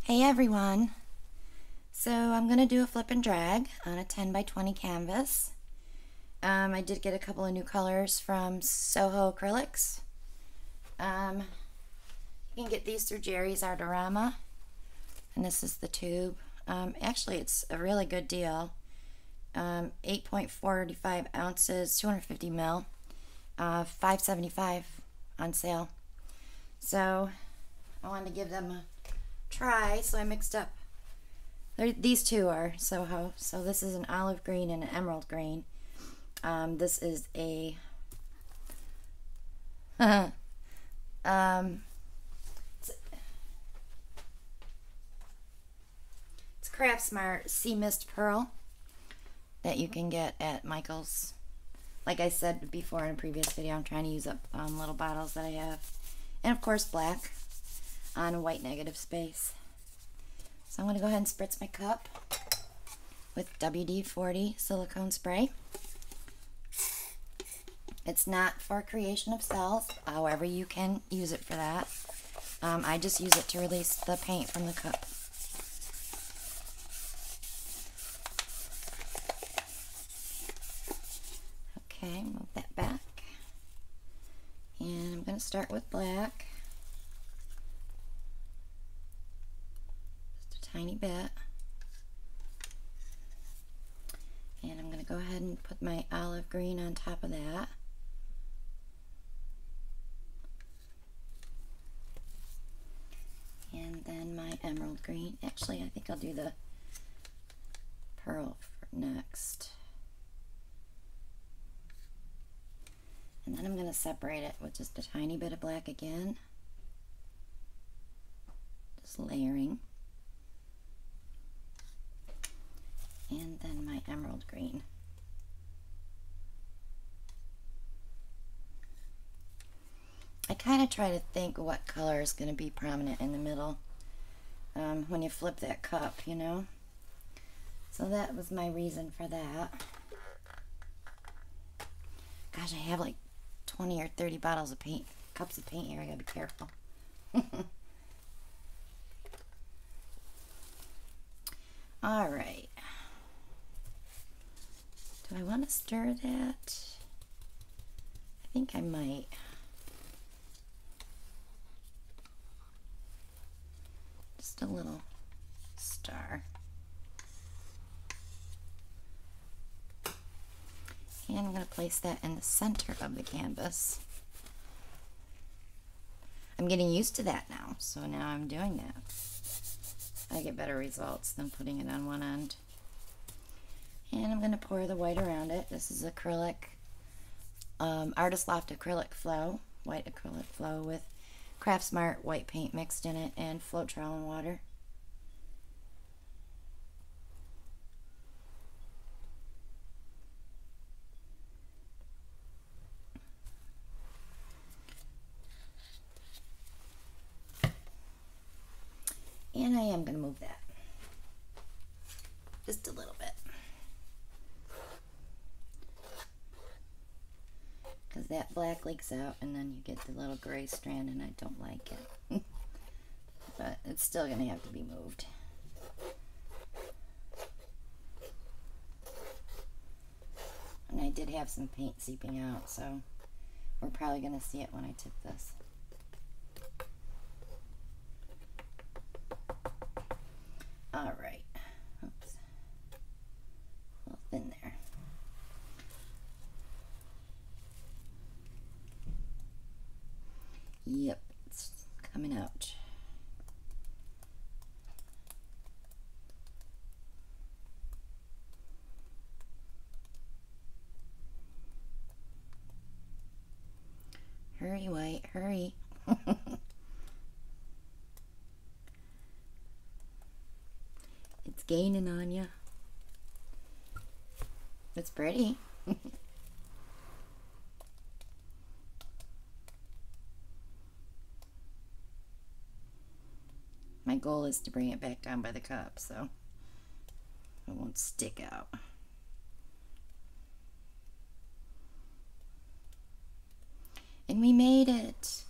Hey everyone! So I'm going to do a flip and drag on a 10 by 20 canvas. I did get a couple of new colors from Soho Acrylics. You can get these through Jerry's Artorama, and this is the tube. Actually, it's a really good deal. 8.45 ounces, 250 mil, $5.75 on sale. So I wanted to give them a try, so I mixed up. These two are Soho. So this is an olive green and an emerald green. This is a it's Craft Smart Sea Mist Pearl that you can get at Michael's. Like I said before in a previous video, I'm trying to use up little bottles that I have. And of course black on a white negative space. So I'm going to go ahead and spritz my cup with WD-40 silicone spray. It's not for creation of cells, however you can use it for that. I just use it to release the paint from the cup. Okay, move that back. And I'm going to start with black. Just a tiny bit. And I'm going to go ahead and put my olive green on top of that. And then my emerald green. Actually, I think I'll do the pearl for next. And then I'm going to separate it with just a tiny bit of black again. Just layering. And then my emerald green. I kind of try to think what color is going to be prominent in the middle when you flip that cup, you know. So that was my reason for that. Gosh, I have like 20 or 30 bottles of paint, cups of paint here. I gotta be careful. All right. Do I want to stir that? I think I might. Just a little star. And I'm going to place that in the center of the canvas. I'm getting used to that now, so now I'm doing that. I get better results than putting it on one end. And I'm going to pour the white around it. This is acrylic, Artist Loft acrylic flow, white acrylic flow with Craft Smart white paint mixed in it and Floetrol and water. And I am going to move that just a little bit, because that black leaks out and then you get the little gray strand and I don't like it. But it's still going to have to be moved. And I did have some paint seeping out, so we're probably going to see it when I tip this. All right. Oops. A little thin there. Yep, it's coming out. Hurry, white, hurry. It's gaining on you. It's pretty. My goal is to bring it back down by the cup so it won't stick out. And we made it.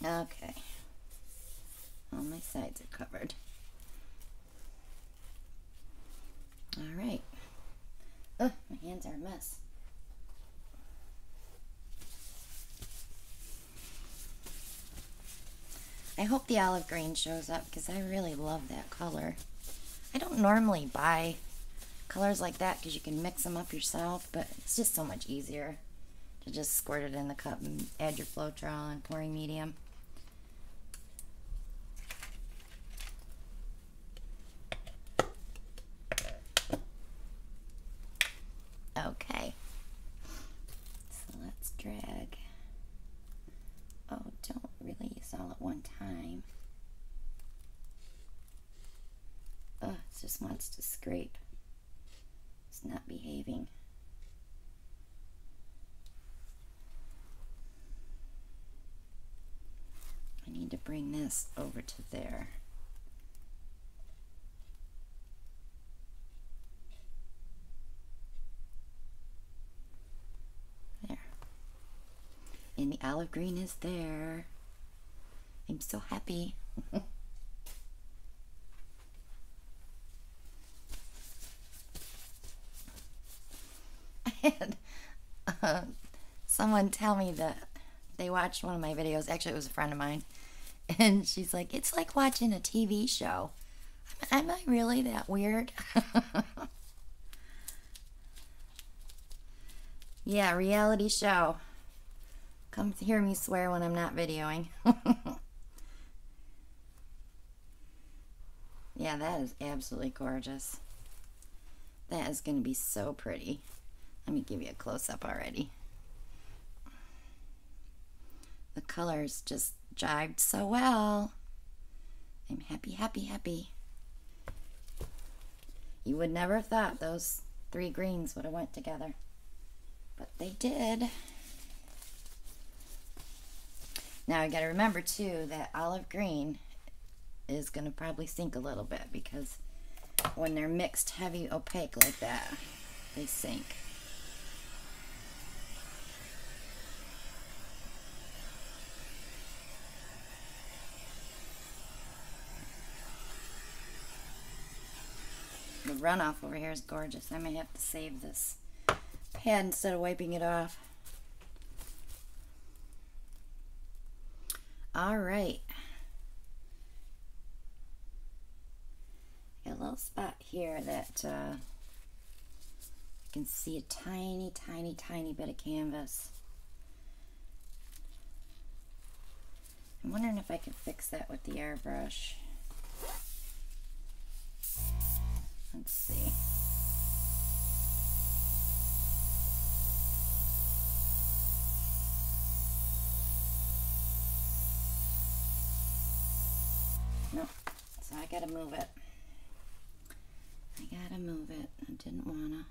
Okay. All my sides are covered. All right. Oh, my hands are a mess. I hope the olive green shows up because I really love that color. I don't normally buy colors like that because you can mix them up yourself, but it's just so much easier to just squirt it in the cup and add your Floetrol and pouring medium. Okay, so let's drag. Oh, don't really use all at one time. Oh, it just wants to scrape. It's not behaving. I need to bring this over to there. There. And the olive green is there. I'm so happy. I had someone tell me that they watched one of my videos. Actually, it was a friend of mine. And she's like, it's like watching a TV show. Am I really that weird? Yeah, reality show. Come hear me swear when I'm not videoing. Yeah, that is absolutely gorgeous. That is going to be so pretty. Let me give you a close-up already. The colors just jived so well. I'm happy, happy, happy. You would never have thought those three greens would have went together, but they did. Now I got to remember too that olive green is going to probably sink a little bit because when they're mixed heavy opaque like that, they sink. The runoff over here is gorgeous. I may have to save this pad instead of wiping it off. All right. Got a little spot here that you can see a tiny, tiny, tiny bit of canvas. I'm wondering if I can fix that with the airbrush. Let's see. Nope. So I gotta move it. I gotta move it. I didn't wanna.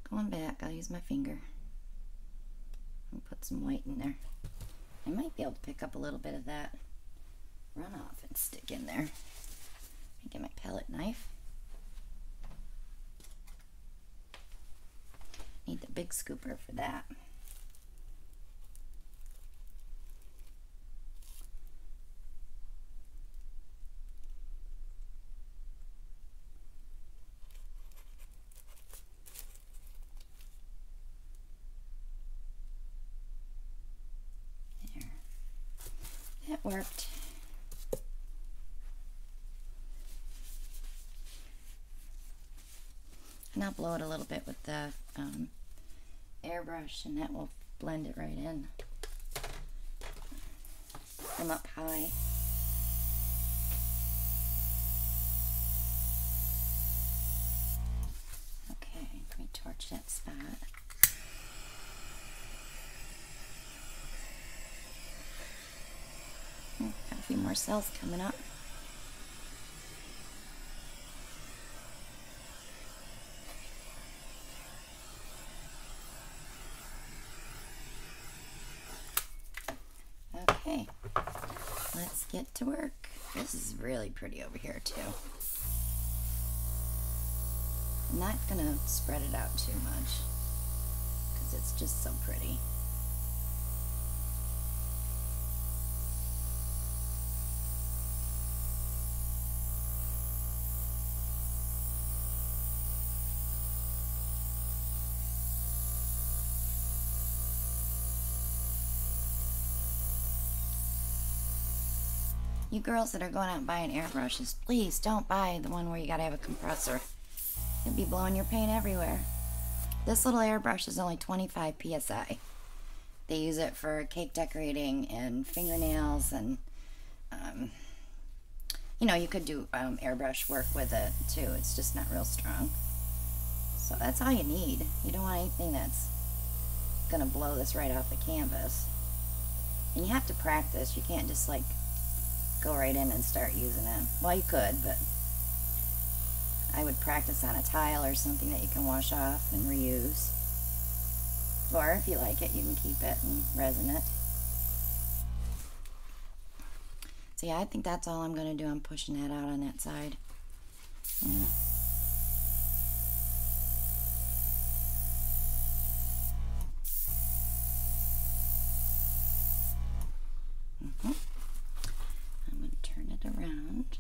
Going back, I'll use my finger and put some white in there. I might be able to pick up a little bit of that runoff and stick in there. I get my palette knife. Need the big scooper for that. That worked. And I'll blow it a little bit with the airbrush, and that will blend it right in from up high. Okay, let me torch that spot. Got a few more cells coming up. Okay, let's get to work. Oops. This is really pretty over here too. I'm not gonna spread it out too much because it's just so pretty. You girls that are going out and buying airbrushes, please don't buy the one where you gotta have a compressor. You'll be blowing your paint everywhere. This little airbrush is only 25 psi. They use it for cake decorating and fingernails, and you know, you could do airbrush work with it too. It's just not real strong. So that's all you need. You don't want anything that's gonna blow this right off the canvas. And you have to practice. You can't just like go right in and start using it. Well, you could, but I would practice on a tile or something that you can wash off and reuse. Or if you like it, you can keep it and resin it. So yeah, I think that's all I'm going to do. I'm pushing that out on that side. Yeah. Around.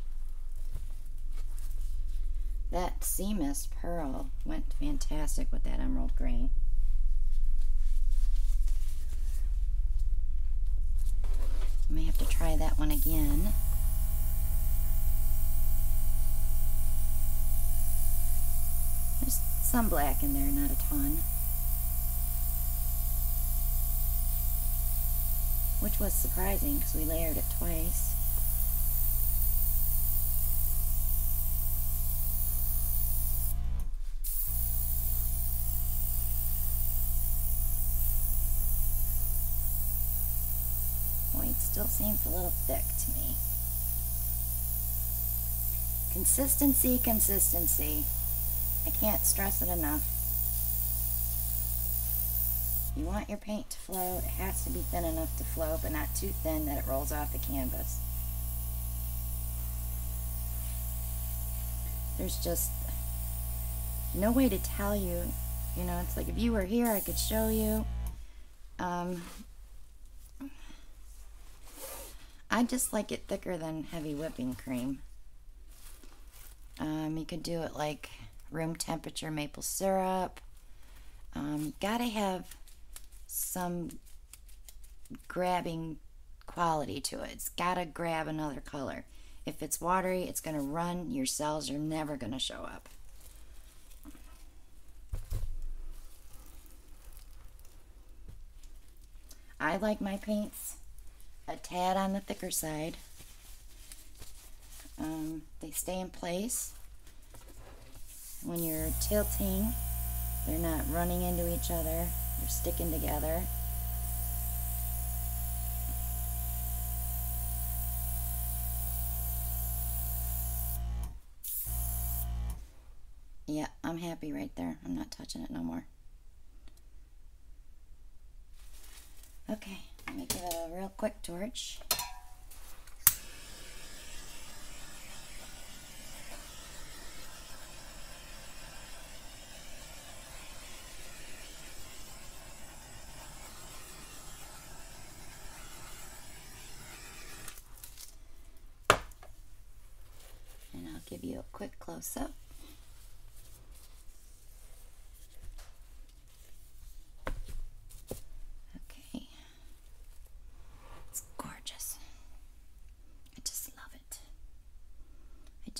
That Sea Mist Pearl went fantastic with that emerald green. May have to try that one again. There's some black in there, not a ton. Which was surprising because we layered it twice. Still seems a little thick to me. Consistency, consistency. I can't stress it enough. You want your paint to flow, it has to be thin enough to flow, but not too thin that it rolls off the canvas. There's just no way to tell you. You know, it's like if you were here, I could show you. I just like it thicker than heavy whipping cream. You could do it like room temperature maple syrup. You gotta have some grabbing quality to it. It's gotta grab another color. If it's watery, it's gonna run. Your cells are never gonna show up. I like my paints a tad on the thicker side. They stay in place. When you're tilting, they're not running into each other. They're sticking together. Yeah, I'm happy right there. I'm not touching it no more. Okay, let me give it a real quick torch. And I'll give you a quick close-up.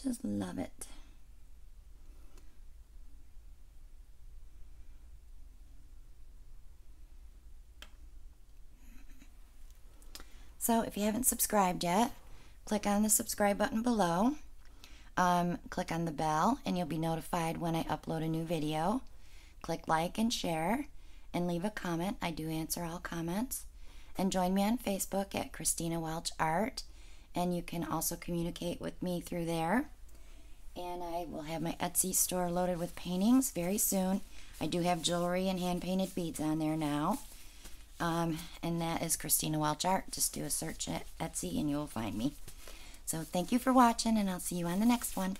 Just love it. So if you haven't subscribed yet, click on the subscribe button below. Click on the bell and you'll be notified when I upload a new video. Click like and share and leave a comment. I do answer all comments. And join me on Facebook at Christina Welch Art. And you can also communicate with me through there. And I will have my Etsy store loaded with paintings very soon. I do have jewelry and hand-painted beads on there now. And that is Christina Welch Art. Just do a search at Etsy and you will find me. So thank you for watching, and I'll see you on the next one.